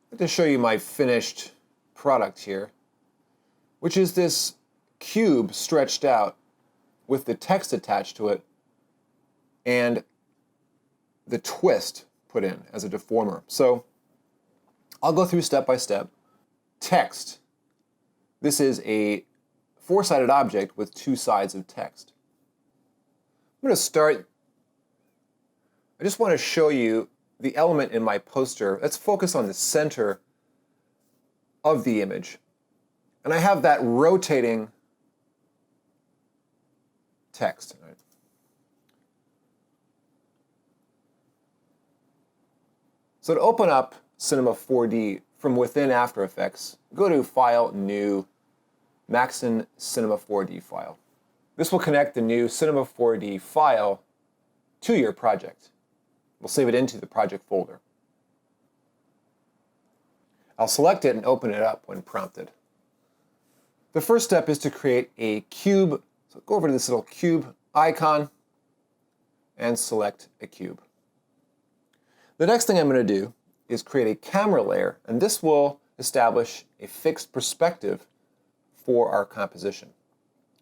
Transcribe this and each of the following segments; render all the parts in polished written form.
I'd like to show you my finished product here, which is this cube stretched out with the text attached to it and the twist put in as a deformer. So I'll go through step by step. Text. This is a four-sided object with two sides of text. I'm going to start. I just want to show you the element in my poster. Let's focus on the center of the image. And I have that rotating text. So to open up Cinema 4D from within After Effects, go to File, New, Maxon Cinema 4D file. This will connect the new Cinema 4D file to your project. We'll save it into the project folder. I'll select it and open it up when prompted. The first step is to create a cube. So go over to this little cube icon and select a cube. The next thing I'm going to do is create a camera layer, and this will establish a fixed perspective for our composition.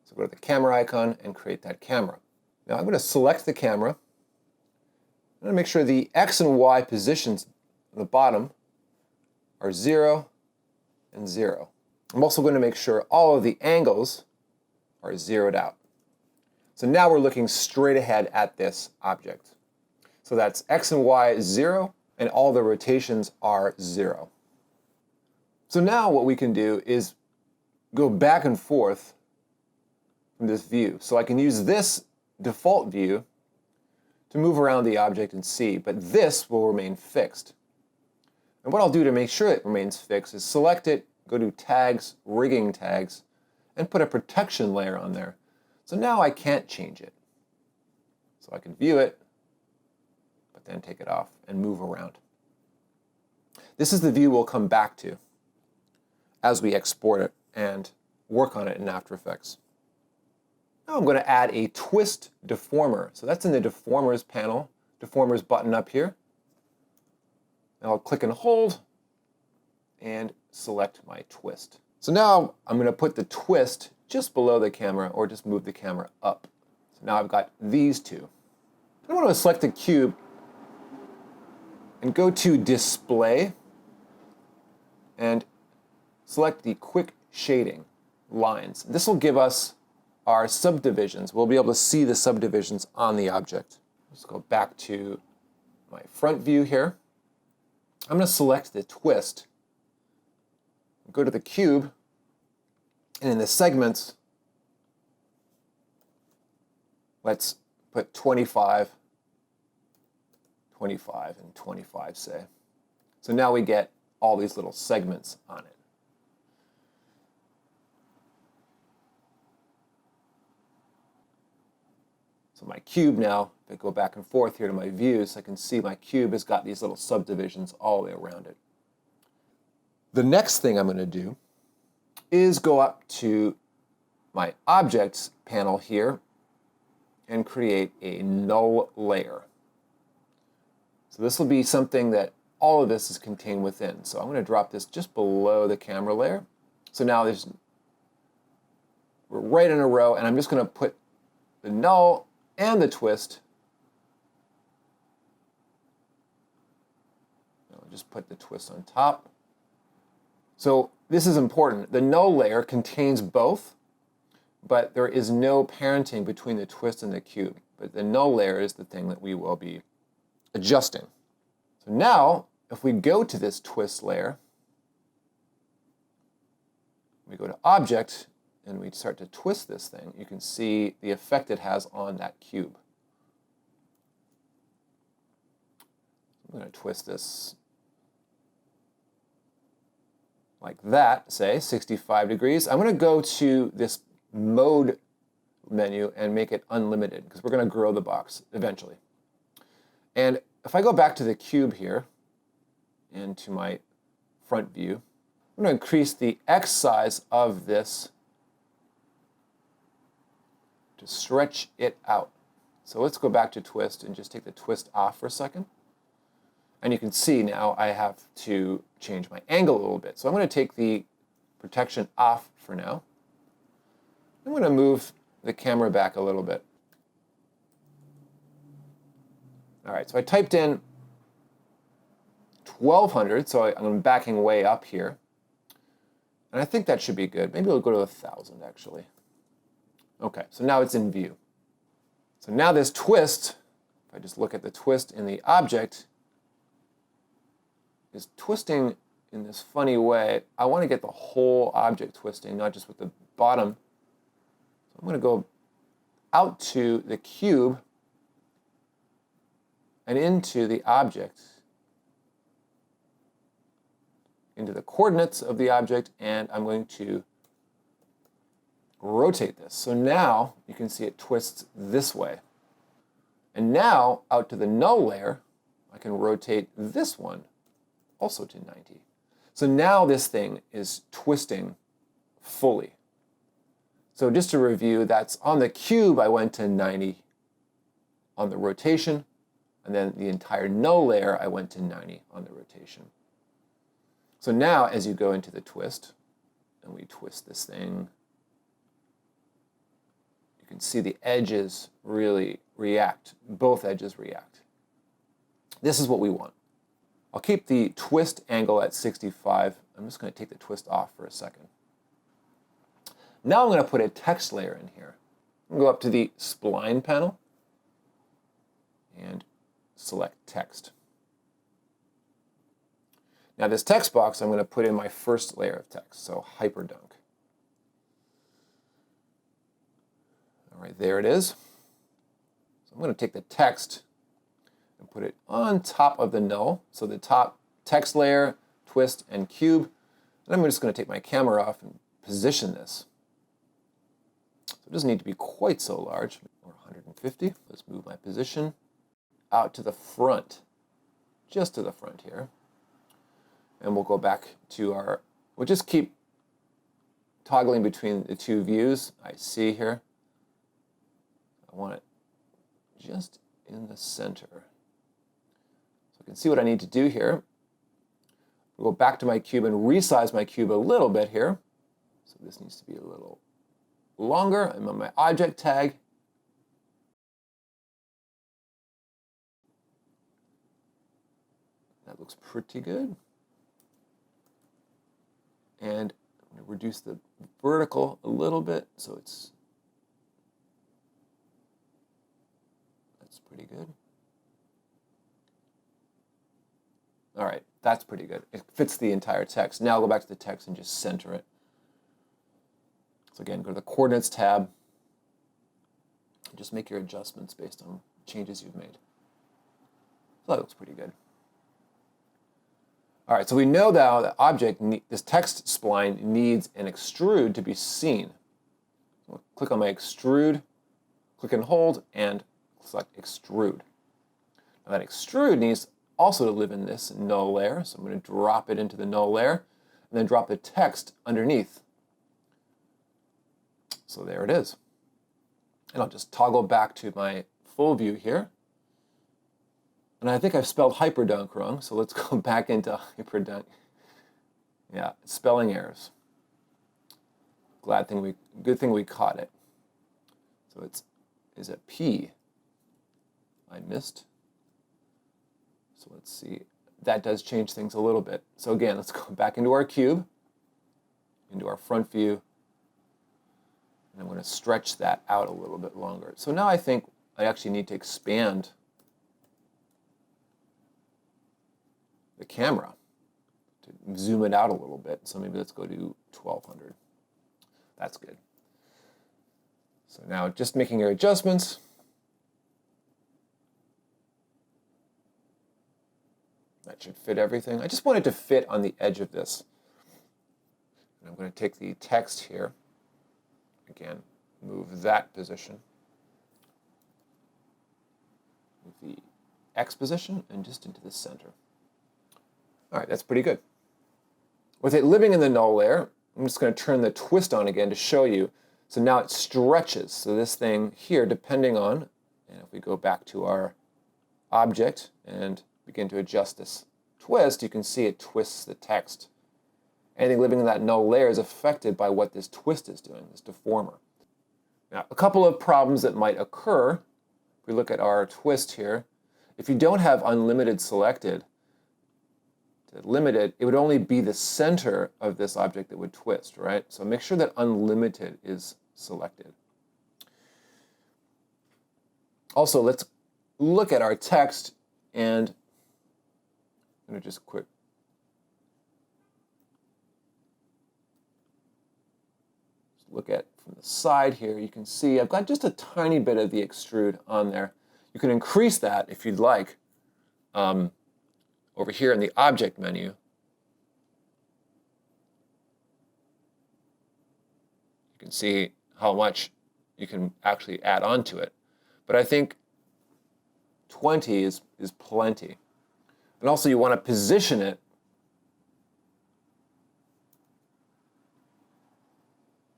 So go to the camera icon and create that camera. Now I'm going to select the camera. I'm going to make sure the X and Y positions on the bottom are 0 and 0. I'm also going to make sure all of the angles are zeroed out. So now we're looking straight ahead at this object. So that's X and Y is 0, and all the rotations are 0. So now what we can do is go back and forth from this view. So I can use this default view to move around the object and see, but this will remain fixed. And what I'll do to make sure it remains fixed is select it, go to Tags, Rigging Tags, and put a protection layer on there. So now I can't change it. So I can view it, but then take it off and move around. This is the view we'll come back to as we export it and work on it in After Effects. Now I'm going to add a twist deformer. So that's in the Deformers panel, Deformers button up here. Now I'll click and hold and select my twist. So now I'm going to put the twist just below the camera, or just move the camera up. So now I've got these two. I want to select the cube and go to Display and select the Quick Shading lines. This will give us our subdivisions. We'll be able to see the subdivisions on the object. Let's go back to my front view here. I'm going to select the twist, go to the cube, and in the segments, let's put 25, 25, and 25, say. So now we get all these little segments on it. So my cube now, if I go back and forth here to my views, I can see my cube has got these little subdivisions all the way around it. The next thing I'm going to do is go up to my Objects panel here and create a null layer. So this will be something that all of this is contained within. So I'm going to drop this just below the camera layer. So now we're right in a row, and I'm just going to put the null and the twist. I'll just put the twist on top. So this is important. The null layer contains both, but there is no parenting between the twist and the cube. But the null layer is the thing that we will be adjusting. So now, if we go to this twist layer, we go to Object, and we start to twist this thing, you can see the effect it has on that cube. I'm going to twist this like that, say, 65 degrees. I'm going to go to this mode menu and make it unlimited, because we're going to grow the box eventually. And if I go back to the cube here, and to my front view, I'm going to increase the X size of this to stretch it out. So let's go back to twist and just take the twist off for a second. And you can see now I have to change my angle a little bit. So I'm going to take the protection off for now. I'm going to move the camera back a little bit. All right, so I typed in 1200, so I'm backing way up here. And I think that should be good. Maybe we'll go to 1000 actually. Okay, so now it's in view. So now this twist, if I just look at the twist in the object, is twisting in this funny way. I want to get the whole object twisting, not just with the bottom. So I'm going to go out to the cube and into the object, into the coordinates of the object, and I'm going to rotate this. So now you can see it twists this way. And now out to the null layer, I can rotate this one also to 90. So now this thing is twisting fully. So just to review, that's on the cube, I went to 90 on the rotation, and then the entire null layer, I went to 90 on the rotation. So now as you go into the twist, and we twist this thing, you can see the edges really react. Both edges react. This is what we want. I'll keep the twist angle at 65. I'm just going to take the twist off for a second. Now I'm going to put a text layer in here. I'm going to go up to the spline panel and select text. Now this text box, I'm going to put in my first layer of text, so hyperdunk. All right, there it is. So I'm going to take the text and put it on top of the null, so the top text layer, twist, and cube. And I'm just going to take my camera off and position this. So it doesn't need to be quite so large, or 150. Let's move my position out to the front, just to the front here. And we'll go back to our, we'll just keep toggling between the two views. I see here. I want it just in the center. So I can see what I need to do here. We'll go back to my cube and resize my cube a little bit here. So this needs to be a little longer. I'm on my object tag. That looks pretty good. And I'm going to reduce the vertical a little bit, so that's pretty good. All right, that's pretty good. It fits the entire text. Now I'll go back to the text and just center it. So again, go to the coordinates tab. Just make your adjustments based on changes you've made. So that looks pretty good. All right, so we know now that object, this text spline needs an extrude to be seen. So I'll click on my extrude, click and hold, and select extrude. Now that extrude needs also to live in this null layer, so I'm going to drop it into the null layer, and then drop the text underneath. So there it is. And I'll just toggle back to my full view here. And I think I've spelled hyperdunk wrong, so let's go back into hyperdunk. Yeah, spelling errors. Good thing we caught it. So is it P? I missed. So let's see. That does change things a little bit. So again, let's go back into our cube, into our front view, and I'm going to stretch that out a little bit longer. So now I think I actually need to expand the camera to zoom it out a little bit. So maybe let's go to 1200. That's good. So now just making your adjustments. That should fit everything. I just want it to fit on the edge of this. And I'm going to take the text here. Again, move that position. Move the X position and just into the center. All right, that's pretty good. With it living in the null layer, I'm just going to turn the twist on again to show you. So now it stretches. So this thing here, depending on, and if we go back to our object and begin to adjust this twist, you can see it twists the text. Anything living in that null layer is affected by what this twist is doing, this deformer. Now, a couple of problems that might occur, if we look at our twist here, if you don't have unlimited selected, to limit it, it would only be the center of this object that would twist, right? So make sure that unlimited is selected. Also, let's look at our text, and I'm going to just quick look at from the side here. You can see I've got just a tiny bit of the extrude on there. You can increase that if you'd like over here in the object menu. You can see how much you can actually add on to it. But I think 20 is plenty. And also you want to position it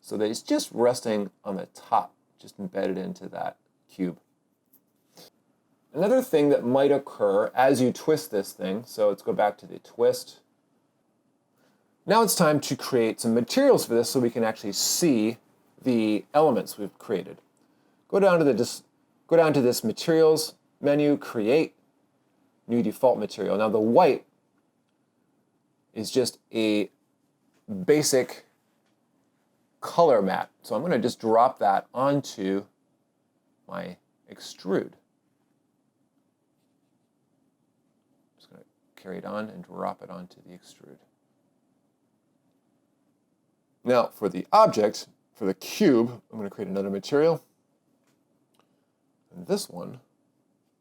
so that it's just resting on the top, just embedded into that cube. Another thing that might occur as you twist this thing, so let's go back to the twist. Now it's time to create some materials for this so we can actually see the elements we've created. Go down to this materials menu, create new default material. Now the white is just a basic color matte. So I'm going to just drop that onto my extrude. Just going to carry it on and drop it onto the extrude. Now for the object, for the cube, I'm going to create another material. And this one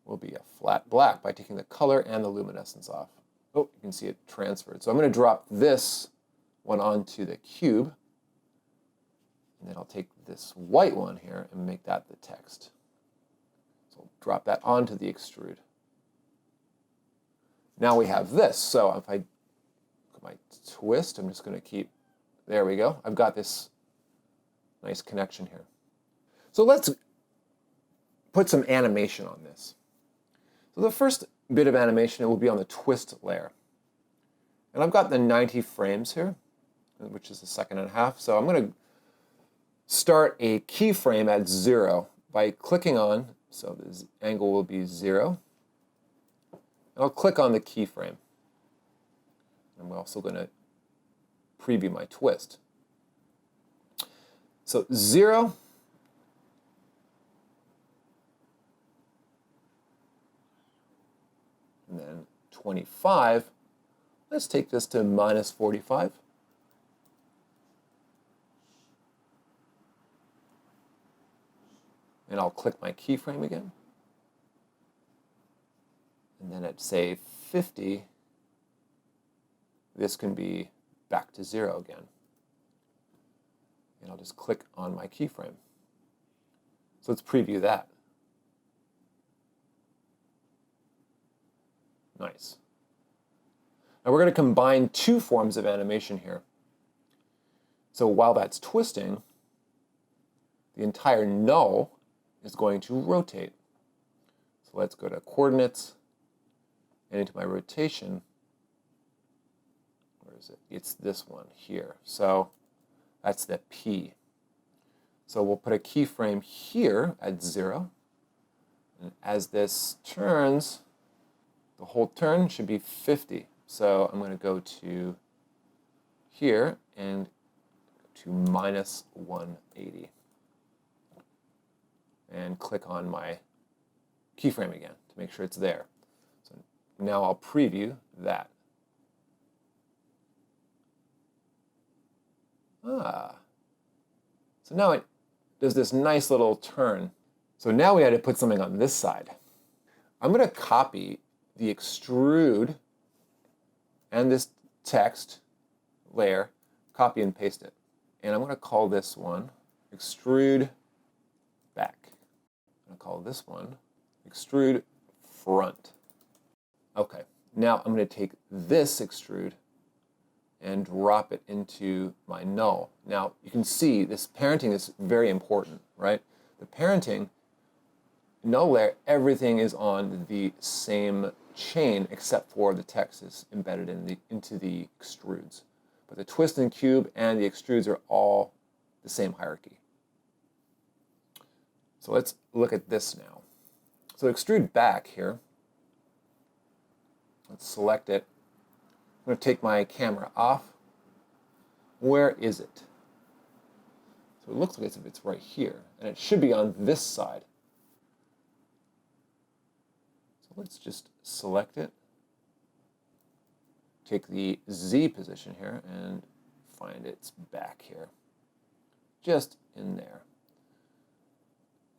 will be a flat black by taking the color and the luminescence off. Oh, you can see it transferred. So I'm going to drop this one onto the cube. And then I'll take this white one here and make that the text. So I'll drop that onto the extrude. Now we have this. So if I put my twist, I'm just going to keep, there we go. I've got this nice connection here. So let's put some animation on this. So the first bit of animation, it will be on the twist layer. And I've got the 90 frames here, which is a second and a half. So I'm going to start a keyframe at 0 by clicking on, so the angle will be 0. And I'll click on the keyframe. I'm also going to preview my twist. So 0. And then 25. Let's take this to minus 45. And I'll click my keyframe again. And then at, say, 50, this can be back to 0 again. And I'll just click on my keyframe. So let's preview that. Nice. Now we're going to combine two forms of animation here. So while that's twisting, the entire null is going to rotate. So let's go to coordinates and into my rotation. Where is it? It's this one here. So that's the P. So we'll put a keyframe here at 0. And as this turns, the whole turn should be 50. So I'm going to go to here and to minus 180. And click on my keyframe again to make sure it's there. So now I'll preview that. So now it does this nice little turn. So now we had to put something on this side. I'm going to copy the extrude and this text layer, copy and paste it. And I'm going to call this one extrude back. I'm going to call this one extrude front. Okay, now I'm going to take this extrude and drop it into my null. Now you can see this parenting is very important, right? The parenting null layer, everything is on the same chain except for the text is embedded into the extrudes. But the twist and cube and the extrudes are all the same hierarchy. So let's look at this now. So extrude back here. Let's select it. I'm going to take my camera off. Where is it? So it looks like it's right here, and it should be on this side. So let's just select it. Take the Z position here and find it's back here. Just in there.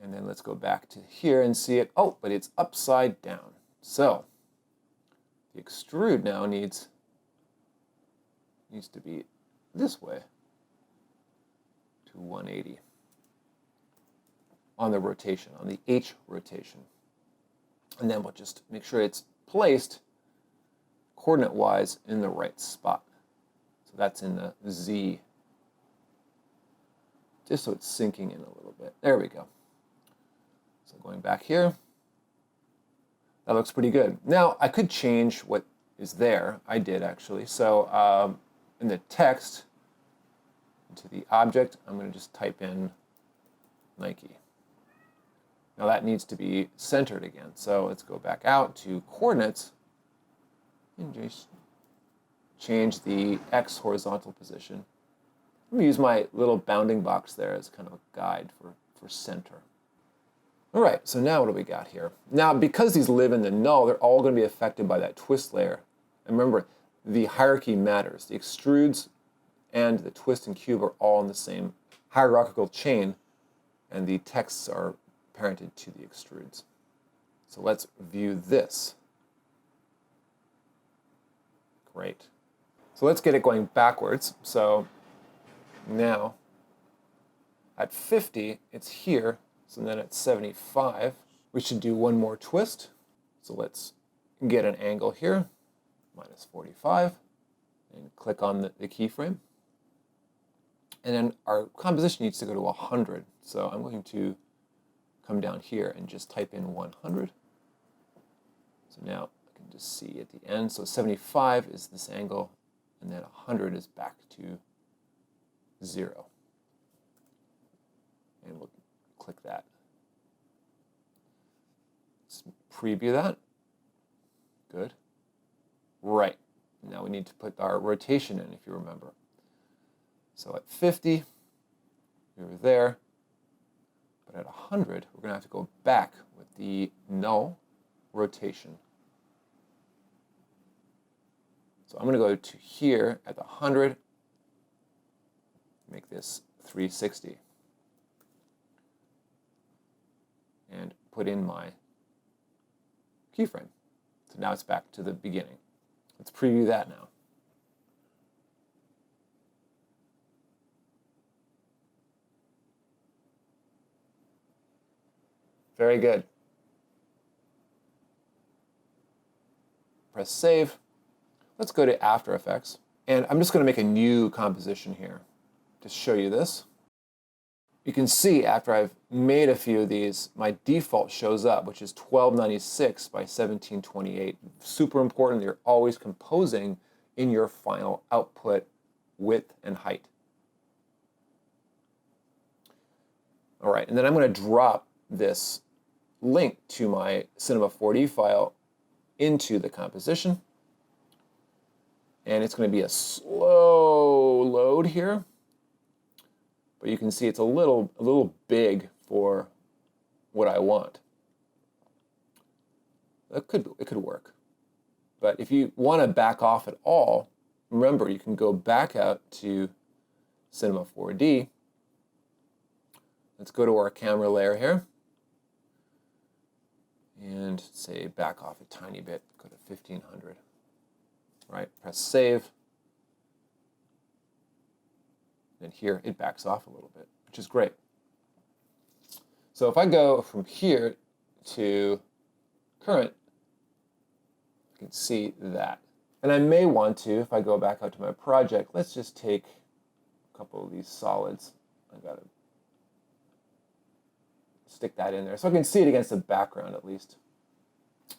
And then let's go back to here and see it. Oh, but it's upside down. So the extrude now needs to be this way to 180 on the rotation, on the H rotation. And then we'll just make sure it's placed coordinate-wise in the right spot. So that's in the Z. Just so it's sinking in a little bit. There we go. So going back here, that looks pretty good. Now, I could change what is there. I did, actually. So in the text, into the object, I'm going to just type in Nike. Now that needs to be centered again. So let's go back out to coordinates and just change the X horizontal position. I'm going to use my little bounding box there as kind of a guide for center. All right, so now what do we got here? Now, because these live in the null, they're all going to be affected by that twist layer. And remember, the hierarchy matters. The extrudes and the twist and cube are all in the same hierarchical chain, and the texts are parented to the extrudes. So let's view this. Great. So let's get it going backwards. So now at 50, it's here. So then at 75, we should do one more twist. So let's get an angle here, minus 45, and click on the keyframe. And then our composition needs to go to 100. So I'm going to come down here and just type in 100. So now I can just see at the end. So 75 is this angle, and then 100 is back to 0. And we'll click that. Let's preview that. Good. Right. Now we need to put our rotation in, if you remember. So at 50, we were there. But at 100, we're going to have to go back with the null rotation. So I'm going to go to here at the 100, make this 360. And put in my keyframe. So now it's back to the beginning. Let's preview that now. Very good. Press save. Let's go to After Effects. And I'm just going to make a new composition here to show you this. You can see after I've made a few of these, my default shows up, which is 1296 by 1728. Super important, you're always composing in your final output width and height. All right, and then I'm going to drop this link to my Cinema 4D file into the composition. And it's going to be a slow load here. But you can see it's a little big for what I want. It could work. But if you want to back off at all, remember you can go back out to Cinema 4D. Let's go to our camera layer here. And say back off a tiny bit, go to 1500. Right, press save. And here it backs off a little bit, which is great. So if I go from here to current, you can see that. And I may want to, if I go back out to my project, let's just take a couple of these solids. I gotta stick that in there so I can see it against the background at least.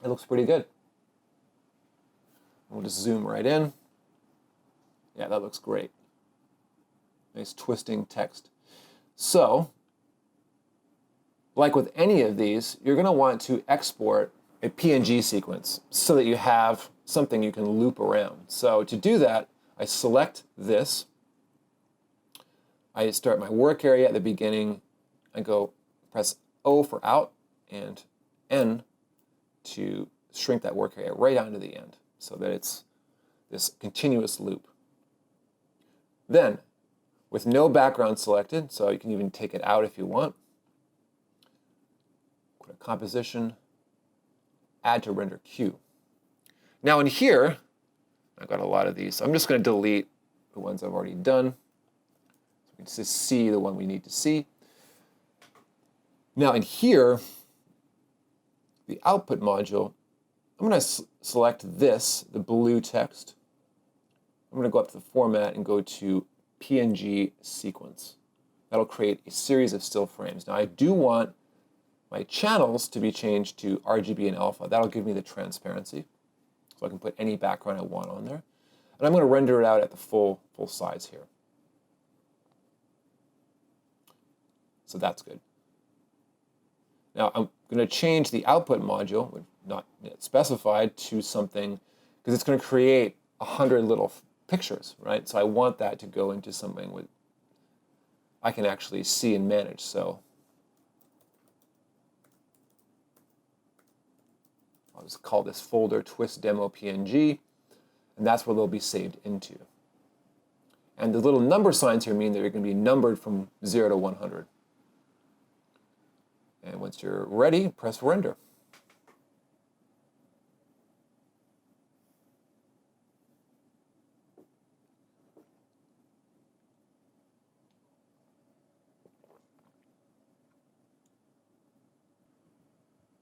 It looks pretty good. We'll just zoom right in. Yeah, that looks great. Nice twisting text. So, like with any of these, you're going to want to export a PNG sequence so that you have something you can loop around. So to do that, I select this. I start my work area at the beginning. I go press O for out and N to shrink that work area right down to the end so that it's this continuous loop. Then, with no background selected, so you can even take it out if you want, go to Composition, Add to Render Queue. Now in here, I've got a lot of these, so I'm just going to delete the ones I've already done. So we can just see the one we need to see. Now in here, the output module, I'm going to select this, the blue text. I'm going to go up to the format and go to PNG sequence. That'll create a series of still frames. Now I do want my channels to be changed to RGB and alpha. That'll give me the transparency. So I can put any background I want on there. And I'm going to render it out at the full size here. So that's good. Now I'm going to change the output module, not yet specified, to something, because it's going to create 100 little pictures, right? So I want that to go into something with I can actually see and manage. So I'll just call this folder twist demo PNG, and that's where they'll be saved into. And the little number signs here mean that you're going to be numbered from 0 to 100. And once you're ready, press render.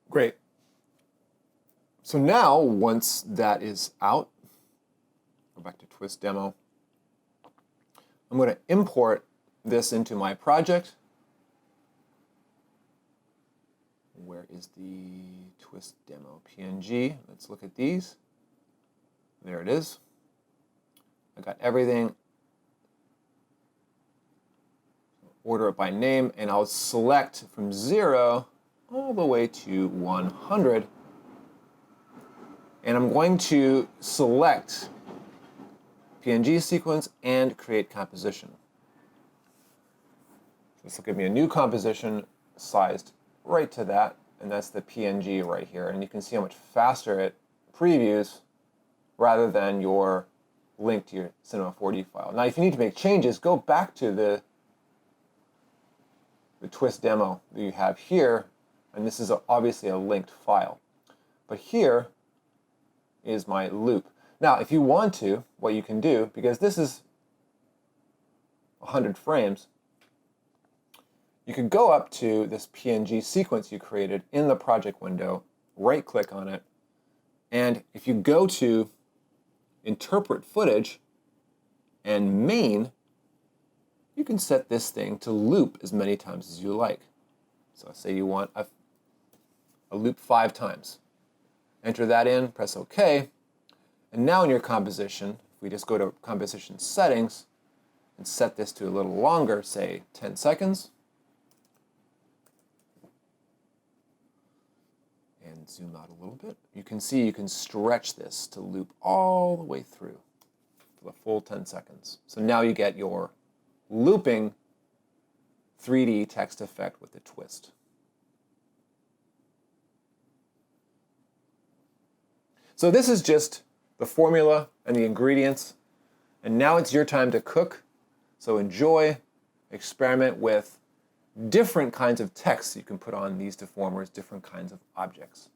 Great. So now, once that is out, go back to Twist Demo. I'm going to import this into my project. Where is the Twist Demo PNG? Let's look at these. There it is. I got everything. Order it by name, and I'll select from 0 all the way to 100. And I'm going to select PNG sequence and create composition. This will give me a new composition sized right to that, and that's the PNG right here. And you can see how much faster it previews rather than your link to your Cinema 4D file. Now, if you need to make changes, go back to the Twist demo that you have here, and this is obviously a linked file. But here is my loop. Now, if you want to, what you can do, because this is 100 frames, you can go up to this PNG sequence you created in the project window, right-click on it, and if you go to Interpret Footage and Main, you can set this thing to loop as many times as you like. So say you want a loop 5 times. Enter that in, press OK, and now in your composition, if we just go to Composition Settings and set this to a little longer, say 10 seconds, and zoom out a little bit, you can see you can stretch this to loop all the way through for the full 10 seconds. So now you get your looping 3D text effect with the twist. So this is just the formula and the ingredients, and now it's your time to cook. So enjoy, experiment with different kinds of text you can put on these deformers, different kinds of objects.